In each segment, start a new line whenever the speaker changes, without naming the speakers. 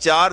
4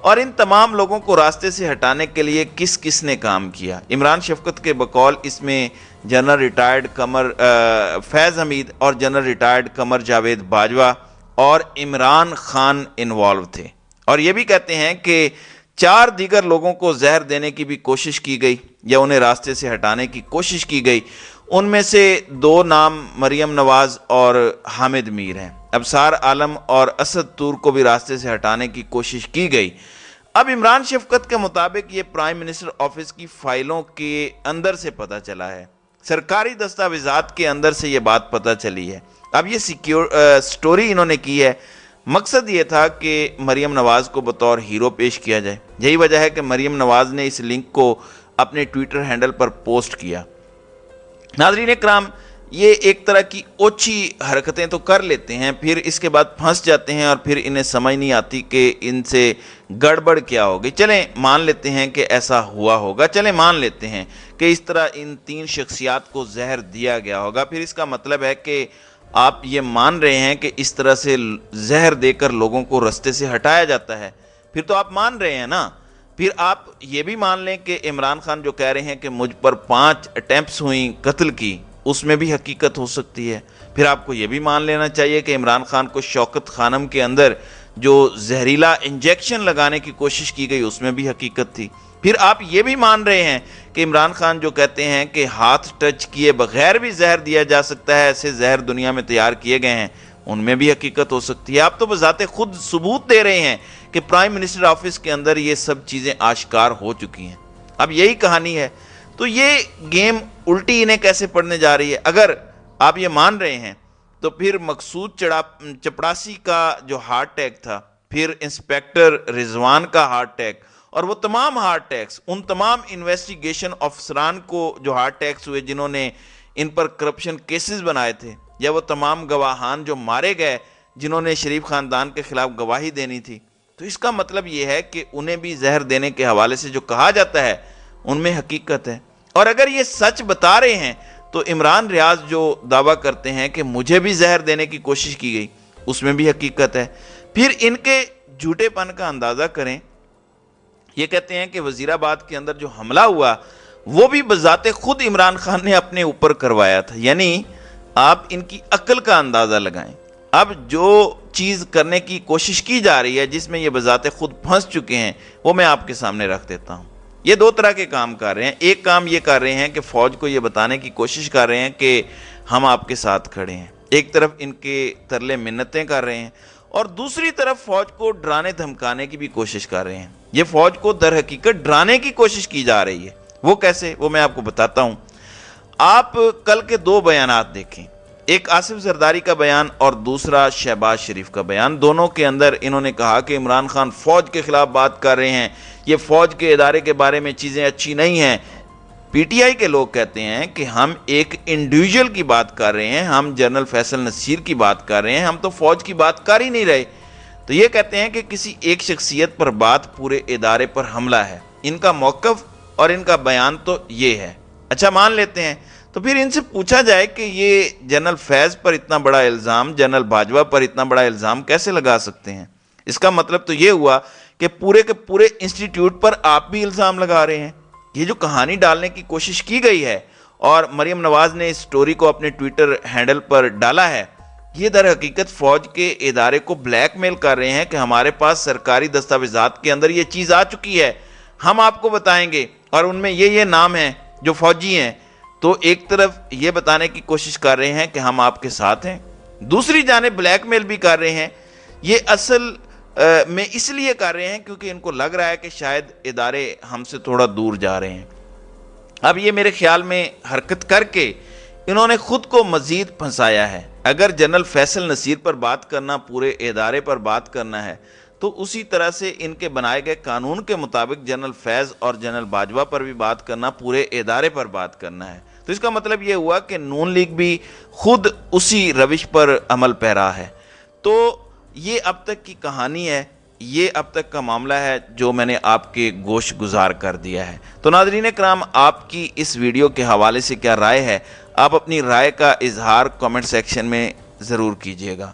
اور ان تمام لوگوں کو راستے سے ہٹانے کے لیے کس کس نے کام کیا؟ عمران شفقت کے بقول اس میں جنرل ریٹائرڈ قمر فیض حمید اور جنرل ریٹائرڈ قمر جاوید باجوہ اور عمران خان انوالو تھے، اور یہ بھی کہتے ہیں کہ 4 دیگر لوگوں کو زہر دینے کی بھی کوشش کی گئی یا انہیں راستے سے ہٹانے کی کوشش کی گئی۔ ان میں سے 2 نام مریم نواز اور حامد میر ہیں۔ ابصار عالم اور اسد طور کو بھی راستے سے ہٹانے کی کوشش کی گئی۔ اب عمران شفقت کے مطابق یہ پرائم منسٹر آفس کی فائلوں کے اندر سے پتہ چلا ہے، سرکاری دستاویزات کے اندر سے یہ بات پتہ چلی ہے۔ اب یہ سٹوری انہوں نے کی ہے، مقصد یہ تھا کہ مریم نواز کو بطور ہیرو پیش کیا جائے۔ یہی وجہ ہے کہ مریم نواز نے اس لنک کو اپنے ٹویٹر ہینڈل پر پوسٹ کیا۔ ناظرین اکرام، یہ ایک طرح کی اوچھی حرکتیں تو کر لیتے ہیں، پھر اس کے بعد پھنس جاتے ہیں اور پھر انہیں سمجھ نہیں آتی کہ ان سے گڑبڑ کیا ہوگی۔ چلیں مان لیتے ہیں کہ ایسا ہوا ہوگا، چلیں مان لیتے ہیں کہ اس طرح ان 3 شخصیات کو زہر دیا گیا ہوگا، پھر اس کا مطلب ہے کہ آپ یہ مان رہے ہیں کہ اس طرح سے زہر دے کر لوگوں کو رستے سے ہٹایا جاتا ہے، پھر تو آپ مان رہے ہیں نا۔ پھر آپ یہ بھی مان لیں کہ عمران خان جو کہہ رہے ہیں کہ مجھ پر 5 اٹیمپٹس ہوئیں قتل کی، اس میں بھی حقیقت ہو سکتی ہے۔ پھر آپ کو یہ بھی مان لینا چاہیے کہ عمران خان کو شوکت خانم کے اندر جو زہریلا انجیکشن لگانے کی کوشش کی گئی اس میں بھی حقیقت تھی۔ پھر آپ یہ بھی مان رہے ہیں کہ عمران خان جو کہتے ہیں کہ ہاتھ ٹچ کیے بغیر بھی زہر دیا جا سکتا ہے، ایسے زہر دنیا میں تیار کیے گئے ہیں، ان میں بھی حقیقت ہو سکتی ہے۔ آپ تو بذات خود ثبوت دے رہے ہیں کہ پرائم منسٹر آفس کے اندر یہ سب چیزیں آشکار ہو چکی ہیں۔ اب یہی کہانی ہے، تو یہ گیم الٹی انہیں کیسے پڑنے جا رہی ہے؟ اگر آپ یہ مان رہے ہیں تو پھر مقصود چپڑاسی کا جو ہارٹ اٹیک تھا، پھر انسپیکٹر رضوان کا ہارٹ اٹیک، اور وہ تمام ہارٹ اٹیکس ان تمام انویسٹیگیشن افسران کو جو ہارٹ اٹیکس ہوئے جنہوں نے ان پر کرپشن کیسز بنائے تھے، یا وہ تمام گواہان جو مارے گئے جنہوں نے شریف خاندان کے خلاف گواہی دینی تھی، تو اس کا مطلب یہ ہے کہ انہیں بھی زہر دینے کے حوالے سے جو کہا جاتا ہے ان میں حقیقت ہے۔ اور اگر یہ سچ بتا رہے ہیں تو عمران ریاض جو دعویٰ کرتے ہیں کہ مجھے بھی زہر دینے کی کوشش کی گئی، اس میں بھی حقیقت ہے۔ پھر ان کے جھوٹے پن کا اندازہ کریں، یہ کہتے ہیں کہ وزیرآباد کے اندر جو حملہ ہوا وہ بھی بذات خود عمران خان نے اپنے اوپر کروایا تھا، یعنی آپ ان کی عقل کا اندازہ لگائیں۔ اب جو چیز کرنے کی کوشش کی جا رہی ہے جس میں یہ بذات خود پھنس چکے ہیں، وہ میں آپ کے سامنے رکھ دیتا ہوں۔ یہ 2 طرح کے کام کر رہے ہیں۔ ایک کام یہ کر رہے ہیں کہ فوج کو یہ بتانے کی کوشش کر رہے ہیں کہ ہم آپ کے ساتھ کھڑے ہیں، ایک طرف ان کے ترلے منتیں کر رہے ہیں، اور دوسری طرف فوج کو ڈرانے دھمکانے کی بھی کوشش کر رہے ہیں۔ یہ فوج کو در حقیقت ڈرانے کی کوشش کی جا رہی ہے۔ وہ کیسے؟ وہ میں آپ کو بتاتا ہوں۔ آپ کل کے 2 بیانات دیکھیں، ایک آصف زرداری کا بیان اور دوسرا شہباز شریف کا بیان۔ دونوں کے اندر انہوں نے کہا کہ عمران خان فوج کے خلاف بات کر رہے ہیں، یہ فوج کے ادارے کے بارے میں چیزیں اچھی نہیں ہیں۔ پی ٹی آئی کے لوگ کہتے ہیں کہ ہم ایک انڈیویجول کی بات کر رہے ہیں، ہم جنرل فیصل نصیر کی بات کر رہے ہیں، ہم تو فوج کی بات کر ہی نہیں رہے۔ تو یہ کہتے ہیں کہ کسی ایک شخصیت پر بات پورے ادارے پر حملہ ہے۔ ان کا موقف اور ان کا بیان تو یہ ہے۔ اچھا مان لیتے ہیں، تو پھر ان سے پوچھا جائے کہ یہ جنرل فیض پر اتنا بڑا الزام، جنرل باجوہ پر اتنا بڑا الزام کیسے لگا سکتے ہیں؟ اس کا مطلب تو یہ ہوا کہ پورے کے پورے انسٹیٹیوٹ پر آپ بھی الزام لگا رہے ہیں۔ یہ جو کہانی ڈالنے کی کوشش کی گئی ہے اور مریم نواز نے اس سٹوری کو اپنے ٹویٹر ہینڈل پر ڈالا ہے، یہ در حقیقت فوج کے ادارے کو بلیک میل کر رہے ہیں کہ ہمارے پاس سرکاری دستاویزات کے اندر یہ چیز آ چکی ہے، ہم آپ کو بتائیں گے، اور ان میں یہ نام ہیں جو فوجی ہیں۔ تو ایک طرف یہ بتانے کی کوشش کر رہے ہیں کہ ہم آپ کے ساتھ ہیں، دوسری جانب بلیک میل بھی کر رہے ہیں۔ یہ اصل میں اس لیے کر رہے ہیں کیونکہ ان کو لگ رہا ہے کہ شاید ادارے ہم سے تھوڑا دور جا رہے ہیں۔ اب یہ میرے خیال میں حرکت کر کے انہوں نے خود کو مزید پھنسایا ہے۔ اگر جنرل فیصل نصیر پر بات کرنا پورے ادارے پر بات کرنا ہے تو اسی طرح سے ان کے بنائے گئے قانون کے مطابق جنرل فیض اور جنرل باجوہ پر بھی بات کرنا، پورے ادارے پر بات کرنا ہے۔ تو اس کا مطلب یہ ہوا کہ نون لیگ بھی خود اسی روش پر عمل پیرا ہے۔ تو یہ اب تک کی کہانی ہے، یہ اب تک کا معاملہ ہے جو میں نے آپ کے گوش گزار کر دیا ہے۔ تو ناظرین کرام، آپ کی اس ویڈیو کے حوالے سے کیا رائے ہے؟ آپ اپنی رائے کا اظہار کامنٹ سیکشن میں ضرور کیجیے گا۔